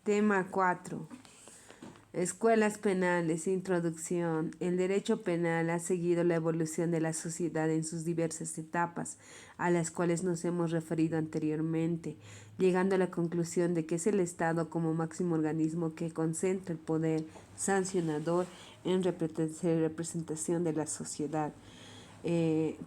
Tema 4. Escuelas penales. Introducción. El derecho penal ha seguido la evolución de la sociedad en sus diversas etapas, a las cuales nos hemos referido anteriormente, llegando a la conclusión de que es el Estado como máximo organismo que concentra el poder sancionador en representación de la sociedad.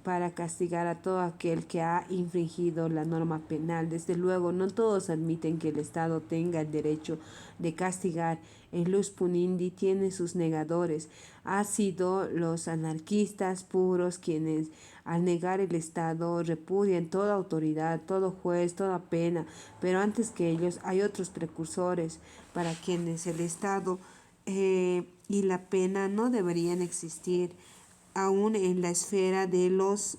Para castigar a todo aquel que ha infringido la norma penal. Desde luego, no todos admiten que el Estado tenga el derecho de castigar. El Ius Puniendi tiene sus negadores. Ha sido los anarquistas puros quienes, al negar el Estado, repudian toda autoridad, todo juez, toda pena. Pero antes que ellos hay otros precursores para quienes el Estado y la pena no deberían existir. Aún en la esfera de los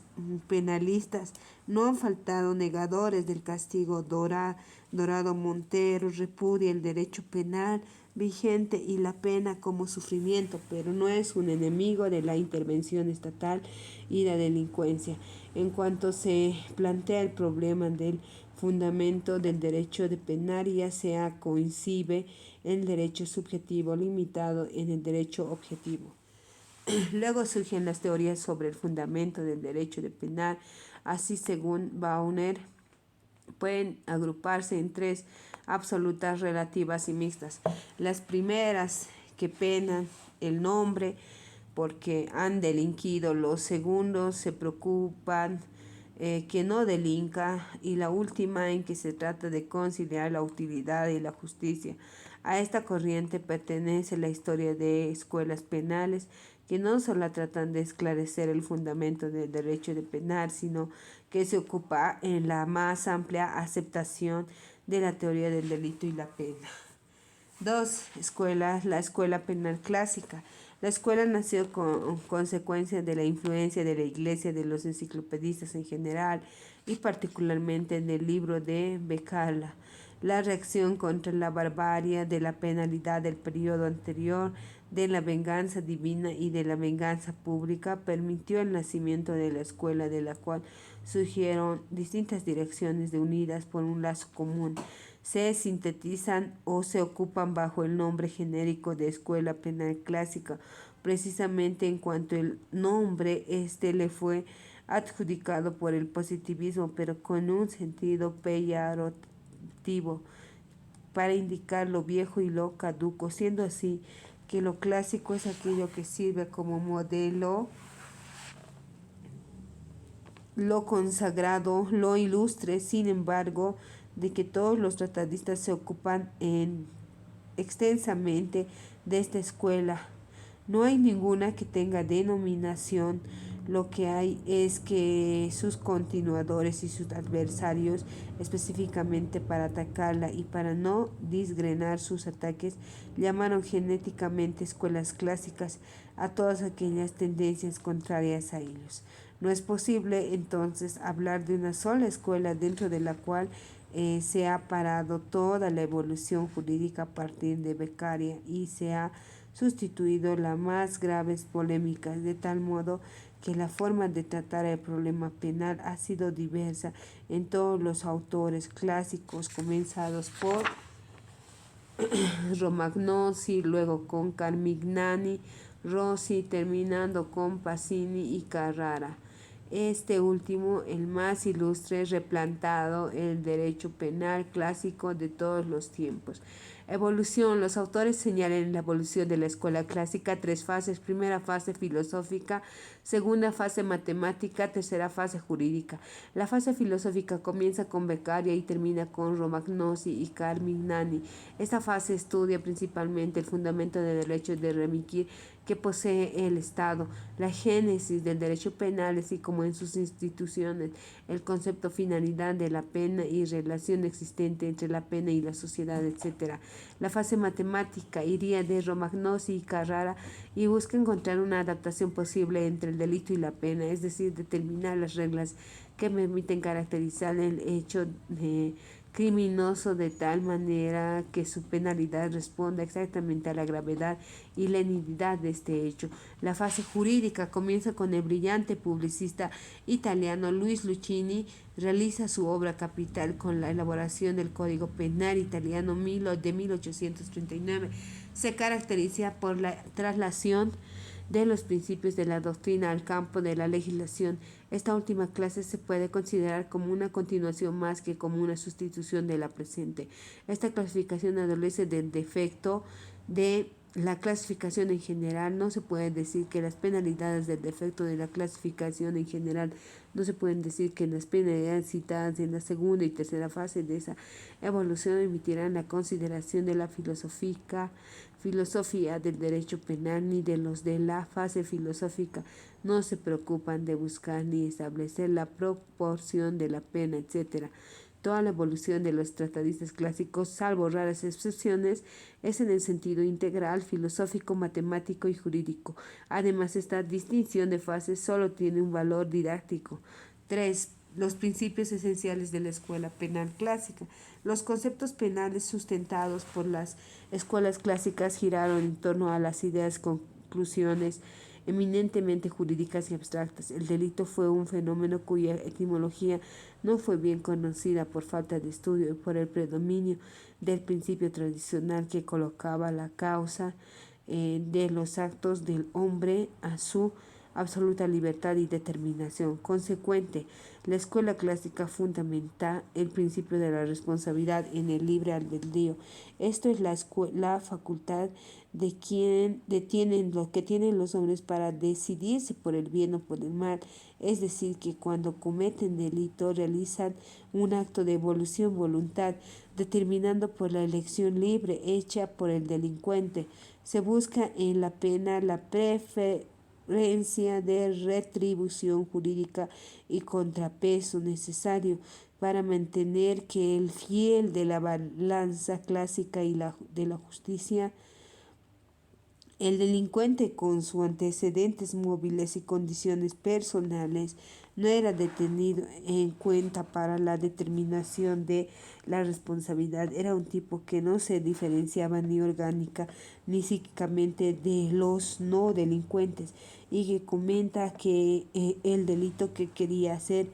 penalistas no han faltado negadores del castigo. Dorado Montero repudia el derecho penal vigente y la pena como sufrimiento, pero no es un enemigo de la intervención estatal y la delincuencia. En cuanto se plantea el problema del fundamento del derecho de penaria, se coincide el derecho subjetivo limitado en el derecho objetivo. Luego surgen las teorías sobre el fundamento del derecho de penal. Así, según Bauer, pueden agruparse en tres absolutas, relativas y mixtas. Las primeras que penan el nombre porque han delinquido, los segundos se preocupan que no delinca, y la última en que se trata de conciliar la utilidad y la justicia. A esta corriente pertenece la historia de escuelas penales que no solo tratan de esclarecer el fundamento del derecho de penal, sino que se ocupa en la más amplia aceptación de la teoría del delito y la pena. 2. Escuelas. La escuela penal clásica. La escuela nació con consecuencia de la influencia de la Iglesia, de los enciclopedistas en general y particularmente en el libro de Beccaria. La reacción contra la barbarie de la penalidad del periodo anterior, de la venganza divina y de la venganza pública permitió el nacimiento de la escuela, de la cual surgieron distintas direcciones unidas por un lazo común. Se sintetizan o se ocupan bajo el nombre genérico de escuela penal clásica, precisamente en cuanto el nombre le fue adjudicado por el positivismo, pero con un sentido peyorativo para indicar lo viejo y lo caduco, siendo así que lo clásico es aquello que sirve como modelo, lo consagrado, lo ilustre. Sin embargo, de que todos los tratadistas se ocupan extensamente de esta escuela. No hay ninguna que tenga denominación. Lo que hay es que sus continuadores y sus adversarios, específicamente para atacarla y para no disgrenar sus ataques, llamaron genéticamente escuelas clásicas a todas aquellas tendencias contrarias a ellos. No es posible entonces hablar de una sola escuela dentro de la cual se ha parado toda la evolución jurídica a partir de Beccaria y se ha sustituido las más graves polémicas, de tal modo que la forma de tratar el problema penal ha sido diversa en todos los autores clásicos, comenzados por Romagnosi, luego con Carmignani, Rossi, terminando con Pasini y Carrara. Este último, el más ilustre, replantado el derecho penal clásico de todos los tiempos. Evolución. Los autores señalan en la evolución de la escuela clásica tres fases: primera fase filosófica, segunda fase matemática, tercera fase jurídica. La fase filosófica comienza con Beccaria y termina con Romagnosi y Carmignani. Esta fase estudia principalmente el fundamento del derecho de remitir que posee el Estado, la génesis del derecho penal, así como en sus instituciones, el concepto finalidad de la pena y relación existente entre la pena y la sociedad, etc. La fase matemática iría de Romagnosi y Carrara y busca encontrar una adaptación posible entre el delito y la pena, es decir, determinar las reglas que permiten caracterizar el hecho criminoso de tal manera que su penalidad responda exactamente a la gravedad y lenividad de este hecho. La fase jurídica comienza con el brillante publicista italiano Luis Lucchini. Realiza su obra capital con la elaboración del Código Penal italiano de 1839. Se caracteriza por la traslación de los principios de la doctrina al campo de la legislación. Esta última clase se puede considerar como una continuación más que como una sustitución de la presente. Esta clasificación adolece del defecto de la clasificación en general. No se puede decir que las penalidades del defecto de la clasificación en general no se pueden decir que las penalidades citadas en la segunda y tercera fase de esa evolución emitirán la consideración de la filosofía del derecho penal ni de los de la fase filosófica. No se preocupan de buscar ni establecer la proporción de la pena, etc. Toda la evolución de los tratadistas clásicos, salvo raras excepciones, es en el sentido integral, filosófico, matemático y jurídico. Además, esta distinción de fases solo tiene un valor didáctico. 3. Los principios esenciales de la escuela penal clásica. Los conceptos penales sustentados por las escuelas clásicas giraron en torno a las ideas, conclusiones eminentemente jurídicas y abstractas. El delito fue un fenómeno cuya etimología no fue bien conocida por falta de estudio y por el predominio del principio tradicional que colocaba la causa de los actos del hombre a su absoluta libertad y determinación. Consecuente, la escuela clásica fundamenta el principio de la responsabilidad en el libre albedrío. Esto es la facultad que tienen los hombres para decidirse por el bien o por el mal. Es decir, que cuando cometen delito realizan un acto de evolución voluntad, determinando por la elección libre hecha por el delincuente. Se busca en la pena la de retribución jurídica y contrapeso necesario para mantener que el fiel de la balanza clásica y de la justicia, el delincuente con sus antecedentes móviles y condiciones personales, no era detenido en cuenta para la determinación de la responsabilidad. Era un tipo que no se diferenciaba ni orgánica ni psíquicamente de los no delincuentes y que comenta que el delito que quería hacer,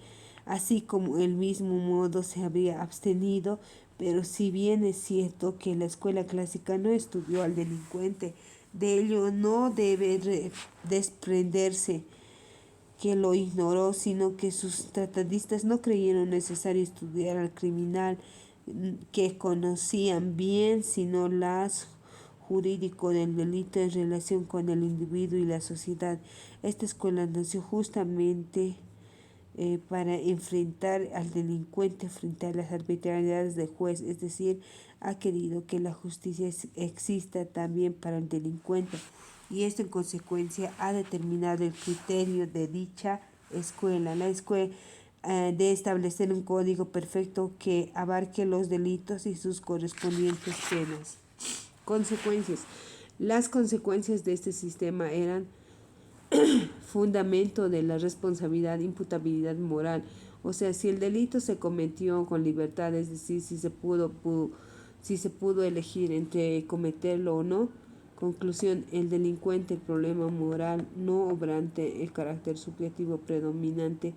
así como el mismo modo se habría abstenido. Pero si bien es cierto que la escuela clásica no estudió al delincuente, de ello no debe desprenderse que lo ignoró, sino que sus tratadistas no creyeron necesario estudiar al criminal que conocían bien, sino las jurídico del delito en relación con el individuo y la sociedad. Esta escuela nació justamente para enfrentar al delincuente frente a las arbitrariedades del juez, es decir, ha querido que la justicia exista también para el delincuente, y esto en consecuencia ha determinado el criterio de dicha escuela. La escuela de establecer un código perfecto que abarque los delitos y sus correspondientes penas. Consecuencias. Las consecuencias de este sistema eran fundamento de la responsabilidad, imputabilidad moral. O sea, si el delito se cometió con libertad, es decir, si se pudo elegir entre cometerlo o no. Conclusión, el delincuente, el problema moral no obrante, el carácter subjetivo predominante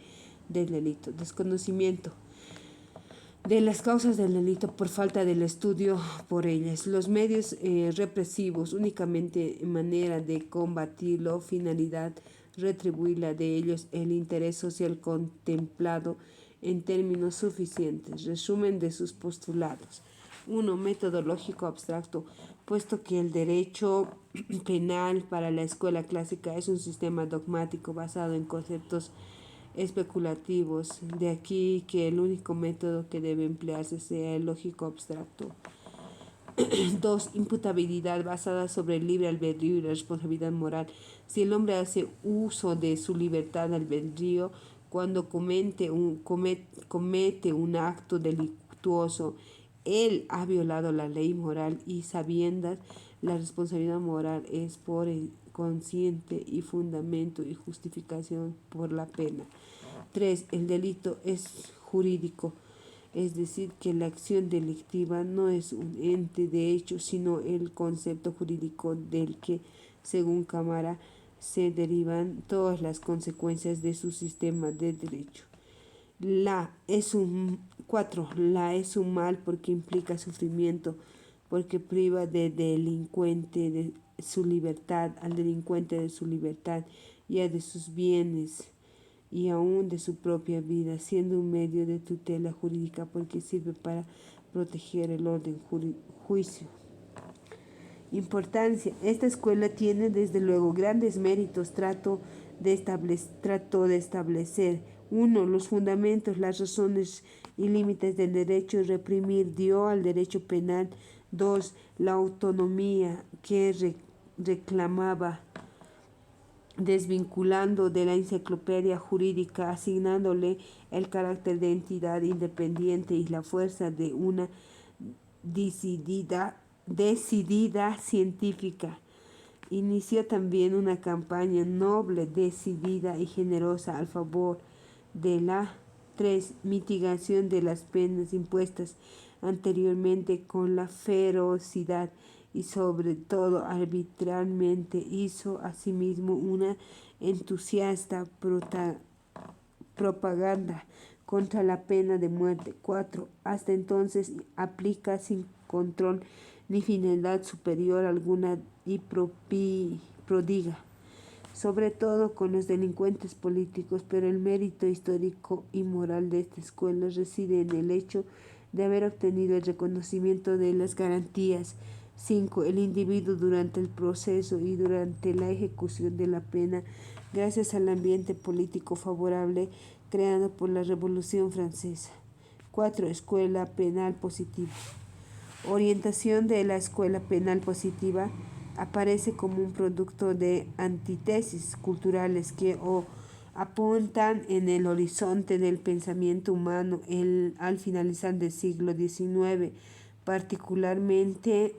del delito. Desconocimiento de las causas del delito por falta del estudio por ellas. Los medios represivos, únicamente manera de combatirlo, finalidad, retribuirla de ellos, el interés social contemplado en términos suficientes. Resumen de sus postulados. 1. Metodológico abstracto. Puesto que el derecho penal para la escuela clásica es un sistema dogmático basado en conceptos especulativos, de aquí que el único método que debe emplearse sea el lógico abstracto. 2. Imputabilidad basada sobre el libre albedrío y la responsabilidad moral. Si el hombre hace uso de su libertad de albedrío cuando comete un acto delictuoso, él ha violado la ley moral, y sabiendas la responsabilidad moral es por el consciente y fundamento y justificación por la pena. 3. El delito es jurídico. es decir, que la acción delictiva no es un ente de hecho, sino el concepto jurídico del que, según Cámara, se derivan todas las consecuencias de su sistema de derecho. 4. La es un mal porque implica sufrimiento, porque priva al delincuente de su libertad y de sus bienes y aún de su propia vida, siendo un medio de tutela jurídica porque sirve para proteger el orden juicio. Importancia. Esta escuela tiene desde luego grandes méritos. Trato de establecer 1. Los fundamentos, las razones y límites del derecho y reprimir. Dio al derecho penal. 2. La autonomía que reclamaba, desvinculando de la enciclopedia jurídica, asignándole el carácter de entidad independiente y la fuerza de una decidida científica. Inició también una campaña noble, decidida y generosa al favor de la 3. Mitigación de las penas impuestas anteriormente con la ferocidad y sobre todo arbitrariamente. Hizo asimismo una entusiasta propaganda contra la pena de muerte. 4. Hasta entonces aplica sin control ni finalidad superior alguna y prodiga, sobre todo con los delincuentes políticos, pero el mérito histórico y moral de esta escuela reside en el hecho de haber obtenido el reconocimiento de las garantías. 5. El individuo durante el proceso y durante la ejecución de la pena, gracias al ambiente político favorable creado por la Revolución Francesa. 4. Escuela penal positiva. Orientación de la escuela penal positiva aparece como un producto de antítesis culturales que apuntan en el horizonte del pensamiento humano al finalizar del siglo XIX, particularmente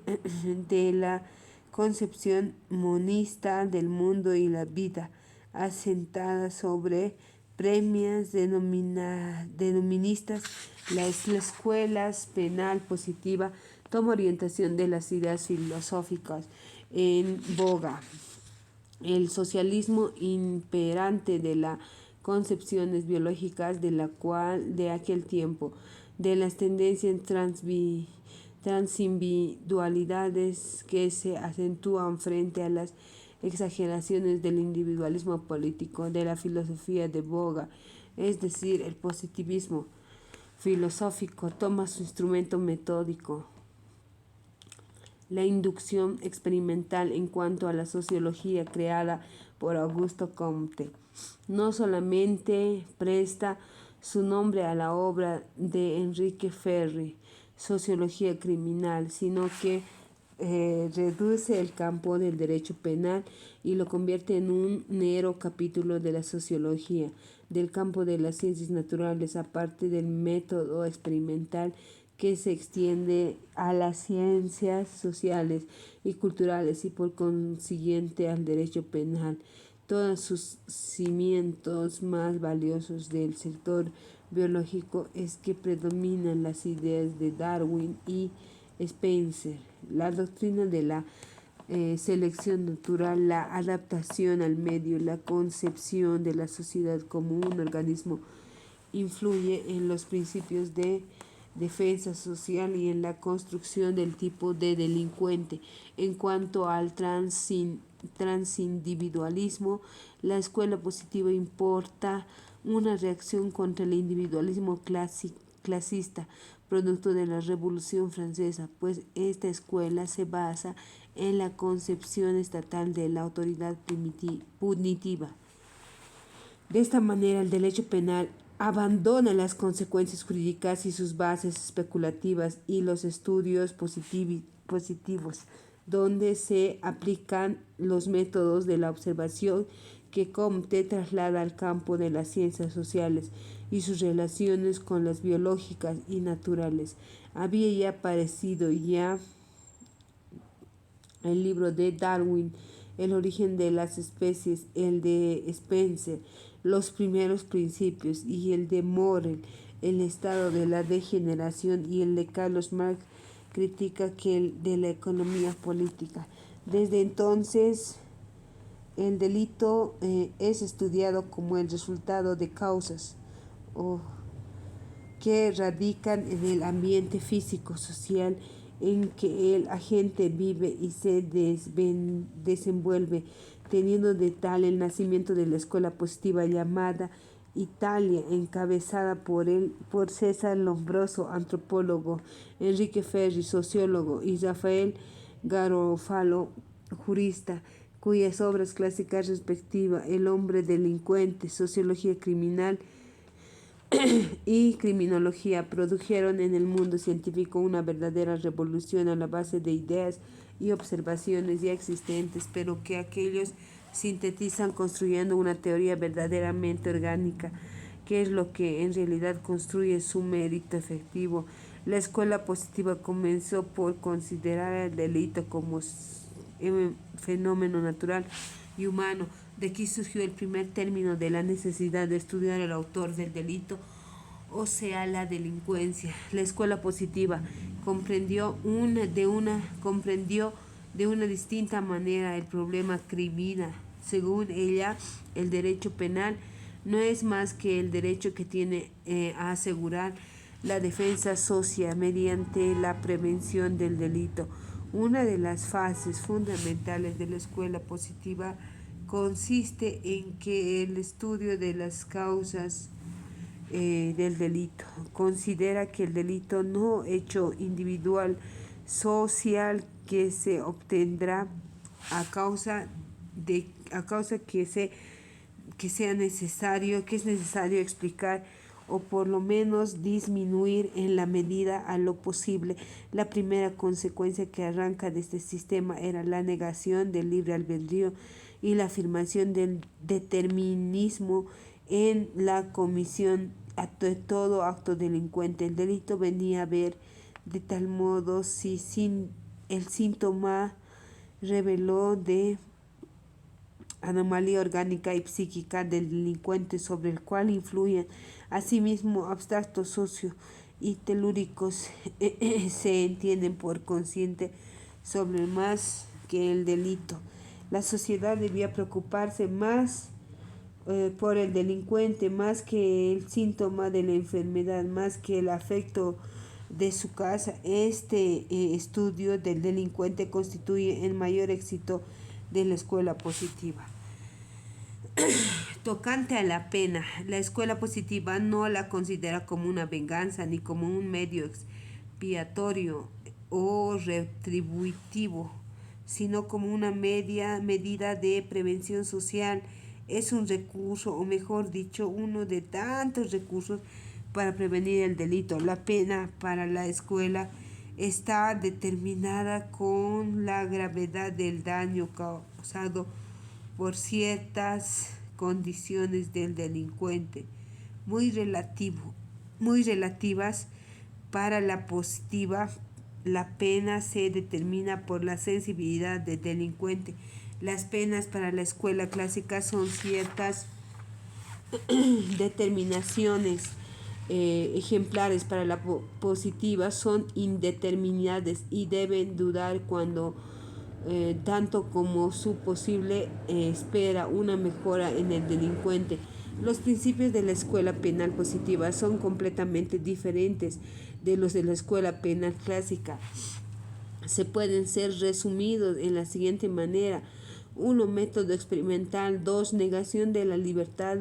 de la concepción monista del mundo y la vida, asentada sobre premisas denoministas. La escuela penal positiva toma orientación de las ideas filosóficas en boga, el socialismo imperante de las concepciones biológicas de aquel tiempo, de las tendencias transindividualidades que se acentúan frente a las exageraciones del individualismo político, de la filosofía de boga, es decir, el positivismo filosófico toma su instrumento metódico, la inducción experimental en cuanto a la sociología creada por Augusto Comte. No solamente presta su nombre a la obra de Enrique Ferri, Sociología Criminal, sino que reduce el campo del derecho penal y lo convierte en un mero capítulo de la sociología, del campo de las ciencias naturales, aparte del método experimental que se extiende a las ciencias sociales y culturales y por consiguiente al derecho penal. Todos sus cimientos más valiosos del sector biológico es que predominan las ideas de Darwin y Spencer, la doctrina de la selección natural, la adaptación al medio, la concepción de la sociedad como un organismo influye en los principios de defensa social y en la construcción del tipo de delincuente. En cuanto al transindividualismo, la escuela positiva importa una reacción contra el individualismo clasista, producto de la Revolución Francesa, pues esta escuela se basa en la concepción estatal de la autoridad punitiva. De esta manera, el derecho penal abandona las consecuencias jurídicas y sus bases especulativas y los estudios positivos, donde se aplican los métodos de la observación que Comte traslada al campo de las ciencias sociales y sus relaciones con las biológicas y naturales. Había ya aparecido el libro de Darwin, El origen de las especies, el de Spencer, Los primeros principios, y el de Morel, el estado de la degeneración, y el de Carlos Marx critica que el de la economía política. Desde entonces, el delito es estudiado como el resultado de causas que radican en el ambiente físico-social en que el agente vive y se desenvuelve, teniendo de tal el nacimiento de la escuela positiva llamada Italia, encabezada por César Lombroso, antropólogo, Enrique Ferri, sociólogo, y Rafael Garofalo, jurista, cuyas obras clásicas respectivas El hombre delincuente, Sociología criminal y Criminología produjeron en el mundo científico una verdadera revolución a la base de ideas y observaciones ya existentes, pero que aquellos sintetizan construyendo una teoría verdaderamente orgánica, que es lo que en realidad construye su mérito efectivo. La escuela positiva comenzó por considerar el delito como fenómeno natural y humano. De aquí surgió el primer término de la necesidad de estudiar el autor del delito, o sea, la delincuencia. La escuela positiva comprendió de una distinta manera el problema criminal. Según ella, el derecho penal no es más que el derecho que tiene a asegurar la defensa social mediante la prevención del delito. Una de las fases fundamentales de la escuela positiva consiste en que el estudio de las causas del delito considera que el delito no hecho individual social que se obtendrá a causa que es necesario explicar o por lo menos disminuir en la medida a lo posible. La primera consecuencia que arranca de este sistema era la negación del libre albedrío y la afirmación del determinismo en la comisión de todo acto delincuente. El delito venía a ver de tal modo si sin el síntoma reveló de anomalía orgánica y psíquica del delincuente, sobre el cual influyen asimismo abstractos socio y telúricos se entienden por consciente sobre más que el delito. La sociedad debía preocuparse más por el delincuente, más que el síntoma de la enfermedad, más que el afecto de su casa. Este estudio del delincuente constituye el mayor éxito de la escuela positiva. Tocante a la pena, la escuela positiva no la considera como una venganza ni como un medio expiatorio o retributivo, sino como una medida de prevención social. Es un recurso, o mejor dicho, uno de tantos recursos para prevenir el delito. La pena para la escuela está determinada con la gravedad del daño causado por ciertas condiciones del delincuente, muy relativas. Para la positiva, la pena se determina por la sensibilidad del delincuente. Las penas para la escuela clásica son ciertas determinaciones ejemplares. Para la positiva son indeterminadas y deben durar cuando tanto como su posible espera una mejora en el delincuente. Los principios de la escuela penal positiva son completamente diferentes de los de la escuela penal clásica. Se pueden ser resumidos en la siguiente manera: 1. Método experimental. 2. Negación de la libertad,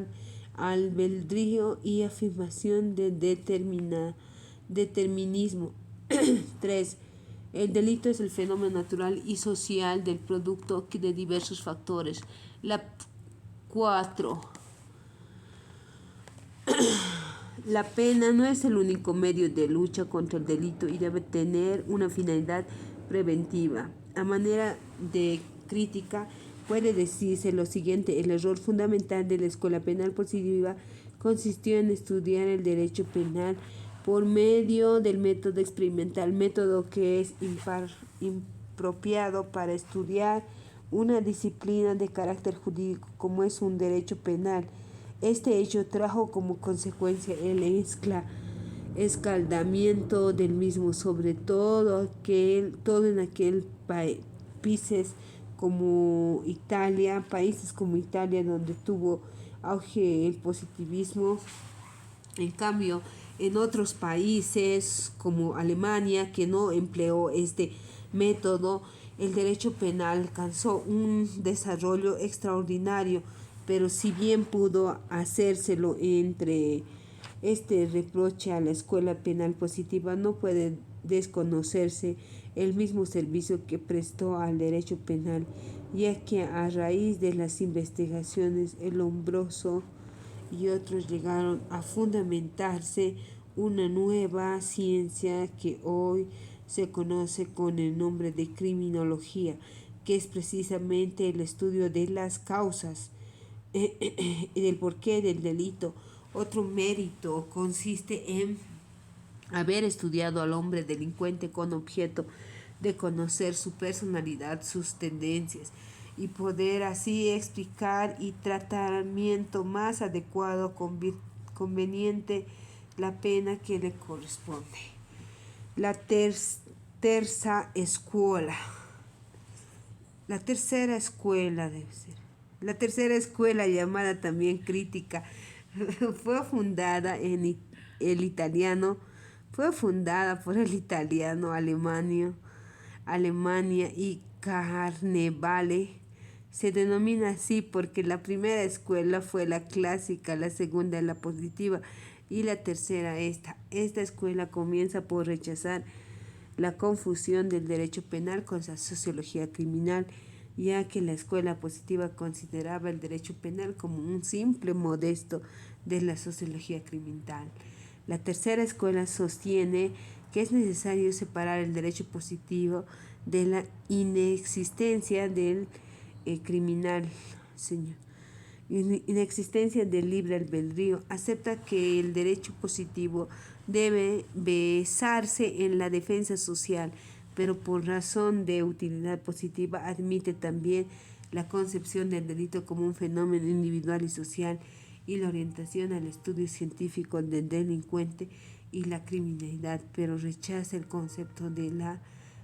albedrío y afirmación de determinismo. 3. El delito es el fenómeno natural y social del producto de diversos factores. 4. La pena no es el único medio de lucha contra el delito y debe tener una finalidad preventiva. A manera de crítica, puede decirse lo siguiente: el error fundamental de la escuela penal positiva consistió en estudiar el derecho penal por medio del método experimental, método que es impropiado para estudiar una disciplina de carácter jurídico como es un derecho penal. Este hecho trajo como consecuencia el escalamiento del mismo, sobre todo en aquel países países como Italia, donde tuvo auge el positivismo. En cambio, en otros países como Alemania, que no empleó este método, el derecho penal alcanzó un desarrollo extraordinario, pero si bien pudo hacérselo entre este reproche a la escuela penal positiva, no puede desconocerse el mismo servicio que prestó al derecho penal, ya que a raíz de las investigaciones el Lombroso y otros llegaron a fundamentarse una nueva ciencia que hoy se conoce con el nombre de criminología, que es precisamente el estudio de las causas y del porqué del delito. Otro mérito consiste en haber estudiado al hombre delincuente con objeto de conocer su personalidad, sus tendencias y poder así explicar y tratamiento más adecuado, conveniente, la pena que le corresponde. La tercera escuela. La tercera escuela debe ser. La tercera escuela, llamada también crítica, fue fundada en el italiano, fue fundada por el italiano Alemania y Carnevale. Se denomina así porque la primera escuela fue la clásica, la segunda la positiva y la tercera esta. Esta escuela comienza por rechazar la confusión del derecho penal con la sociología criminal, ya que la escuela positiva consideraba el derecho penal como un simple modesto de la sociología criminal. La tercera escuela sostiene que es necesario separar el derecho positivo de la inexistencia del criminal, señor. Inexistencia del libre albedrío. Acepta que el derecho positivo debe basarse en la defensa social, pero por razón de utilidad positiva admite también la concepción del delito como un fenómeno individual y social y la orientación al estudio científico del delincuente y la criminalidad, pero rechaza el concepto de la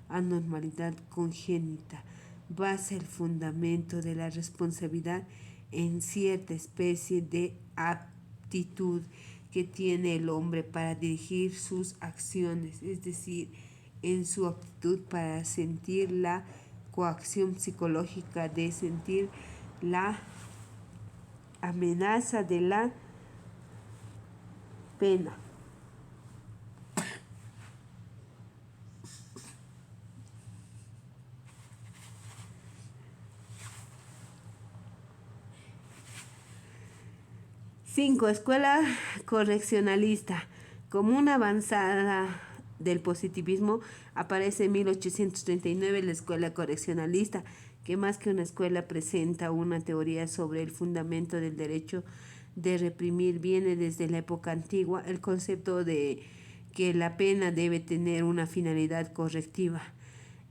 anormalidad congénita. Basa el fundamento de la responsabilidad en cierta especie de aptitud que tiene el hombre para dirigir sus acciones, es decir, en su aptitud para sentir la coacción psicológica de sentir la amenaza de la pena. Cinco, escuela correccionalista. Como una avanzada del positivismo, aparece en 1839 la escuela correccionalista, que más que una escuela presenta una teoría sobre el fundamento del derecho de reprimir. Viene desde la época antigua el concepto de que la pena debe tener una finalidad correctiva.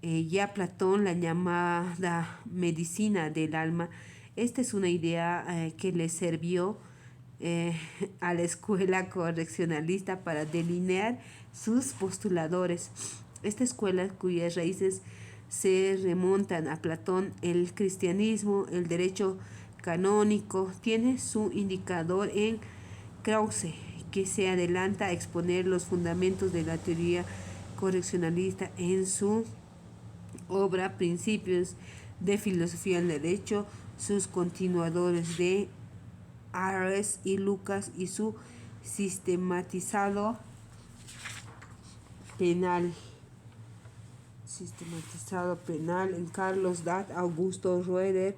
Ya Platón la llamada medicina del alma. Esta es una idea que le sirvió a la escuela correccionalista para delinear sus postuladores. Esta escuela, cuyas raíces se remontan a Platón, el cristianismo, el derecho canónico, tiene su indicador en Krause, que se adelanta a exponer los fundamentos de la teoría correccionalista en su obra Principios de Filosofía del Derecho. Sus continuadores de Ares y Lucas y su sistematizado penal en Carlos Dat Augusto Roeder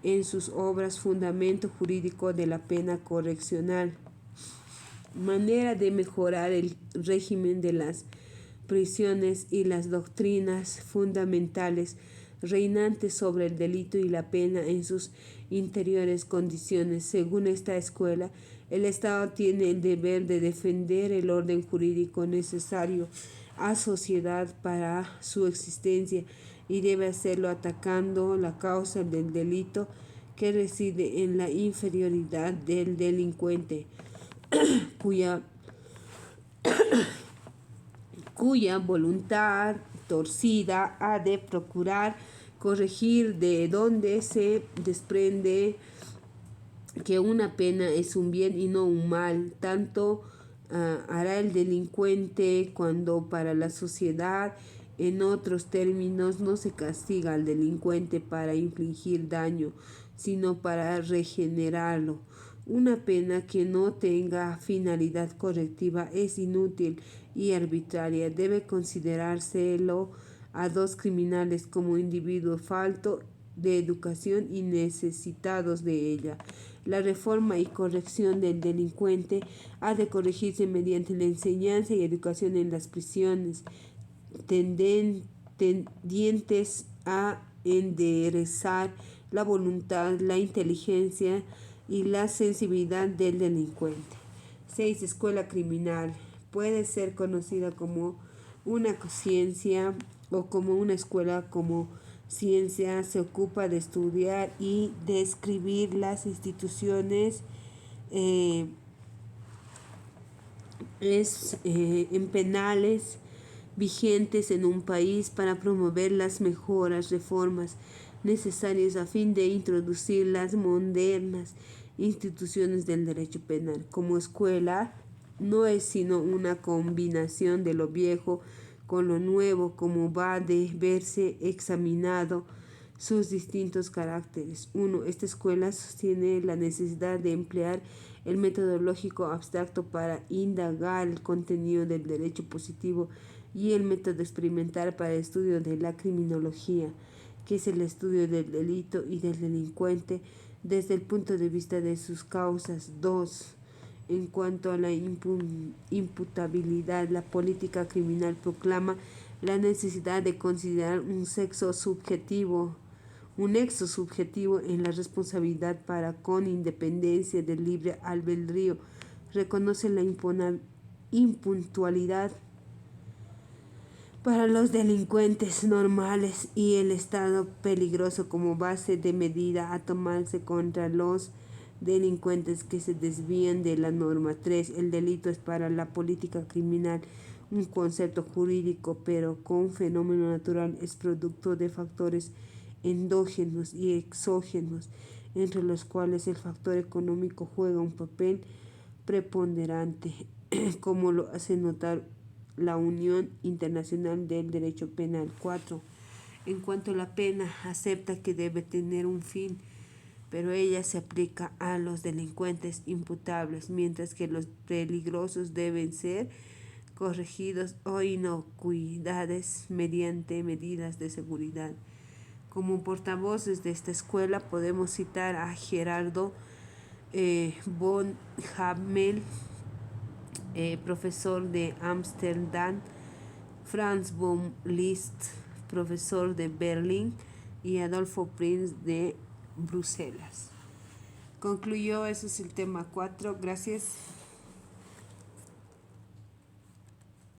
en sus obras Fundamento Jurídico de la Pena Correccional. Manera de mejorar el régimen de las prisiones y las doctrinas fundamentales reinantes sobre el delito y la pena en sus interiores condiciones. Según esta escuela, el Estado tiene el deber de defender el orden jurídico necesario a sociedad para su existencia y debe hacerlo atacando la causa del delito que reside en la inferioridad del delincuente, cuya cuya voluntad torcida ha de procurar corregir, de donde se desprende que una pena es un bien y no un mal. Tanto hará el delincuente cuando para la sociedad, en otros términos, no se castiga al delincuente para infligir daño, sino para regenerarlo. Una pena que no tenga finalidad correctiva es inútil y arbitraria. Debe considerárselo a dos criminales como individuos falto de educación y necesitados de ella. La reforma y corrección del delincuente ha de corregirse mediante la enseñanza y educación en las prisiones, tendientes a enderezar la voluntad, la inteligencia y la sensibilidad del delincuente. 6. Escuela criminal. Puede ser conocida como una ciencia o como una escuela. Como ciencia se ocupa de estudiar y describir las instituciones en penales vigentes en un país para promover las mejoras, reformas necesarias a fin de introducir las modernas instituciones del derecho penal. Como escuela no es sino una combinación de lo viejo con lo nuevo, como va de verse examinado sus distintos caracteres. 1. Esta escuela sostiene la necesidad de emplear el método lógico abstracto para indagar el contenido del derecho positivo y el método experimental para el estudio de la criminología, que es el estudio del delito y del delincuente desde el punto de vista de sus causas. 2. En cuanto a la imputabilidad, la política criminal proclama la necesidad de considerar un nexo subjetivo en la responsabilidad para con independencia del libre albedrío. Reconoce la impuntualidad para los delincuentes normales y el estado peligroso como base de medida a tomarse contra los delincuentes que se desvían de la norma. 3. El delito es para la política criminal un concepto jurídico, pero con fenómeno natural. Es producto de factores endógenos y exógenos, entre los cuales el factor económico juega un papel preponderante, como lo hace notar la Unión Internacional del Derecho Penal. 4. En cuanto a la pena, acepta que debe tener un fin, pero ella se aplica a los delincuentes imputables, mientras que los peligrosos deben ser corregidos o inocuidades mediante medidas de seguridad. Como portavoces de esta escuela podemos citar a Gerardo von Hamel, profesor de Ámsterdam, Franz von Liszt, profesor de Berlín, y Adolfo Prinz de Bruselas. Concluyó, eso es el tema 4. Gracias.